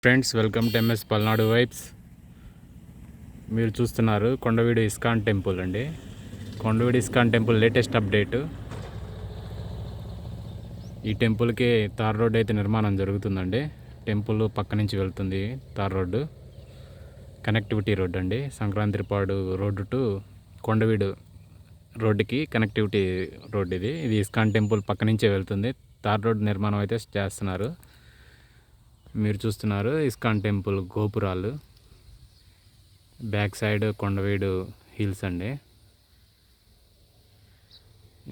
Friends, welcome to MS Palnadu vibes. మీరు చూస్తున్నారు Kondaveedu ISKCON temple అండి. Kondaveedu ISKCON temple latest update. ఈ టెంపుల్కి తార్ రోడ్ అయితే నిర్మాణం జరుగుతుందండి. టెంపుల్ పక్క నుంచి వెళ్తుంది తార్ రోడ్డు, కనెక్టివిటీ రోడ్ అండి. సంక్రాంతిపాడు రోడ్డు టు కొండవీడు రోడ్డుకి కనెక్టివిటీ రోడ్ ఇది ఇస్కాన్ టెంపుల్ పక్క నుంచే వెళ్తుంది. తార్ రోడ్ నిర్మాణం అయితే చేస్తున్నారు. మీరు చూస్తున్నారు ఇస్కాన్ టెంపుల్ గోపురాలు, బ్యాక్ సైడ్ కొండవీడు హిల్స్ అండి.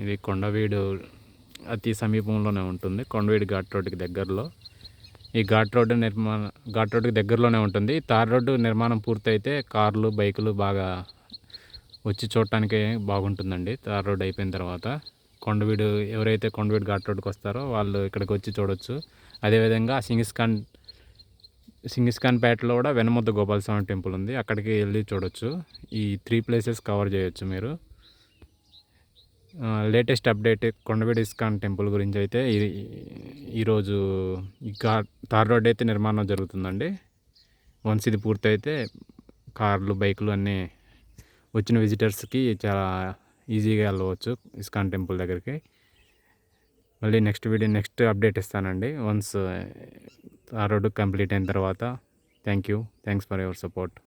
ఇది కొండవీడు అతి సమీపంలోనే ఉంటుంది, కొండవీడు ఘాట్ రోడ్డుకి దగ్గరలో. ఈ ఘాట్ రోడ్డుకి దగ్గరలోనే ఉంటుంది. తార్ రోడ్డు నిర్మాణం పూర్తయితే కార్లు, బైకులు బాగా వచ్చి చూడటానికి బాగుంటుందండి. తార్ రోడ్డు అయిపోయిన తర్వాత ఎవరైతే కొండవీడు ఘాట్ రోడ్డుకి వస్తారో వాళ్ళు ఇక్కడికి వచ్చి చూడవచ్చు. అదేవిధంగా సింగిస్ఖాన్పేటలో కూడా వెనముద్ద గోపాలస్వామి టెంపుల్ ఉంది, అక్కడికి వెళ్ళి చూడవచ్చు. ఈ 3 ప్లేసెస్ కవర్ చేయొచ్చు మీరు. Latest update Kondaveedu ISKCON temple గురించి అయితే ఈరోజు తార్ రోడ్ అయితే నిర్మాణం జరుగుతుందండి. వన్స్ ఇది పూర్తయితే కార్లు, బైకులు అన్నీ వచ్చిన విజిటర్స్కి చాలా ఈజీగా వెళ్ళవచ్చు ఇస్కాన్ టెంపుల్ దగ్గరికి. మళ్ళీ నెక్స్ట్ అప్డేట్ ఇస్తానండి వన్స్ ఆ రోడ్డు కంప్లీట్ అయిన తర్వాత. Thanks for your support.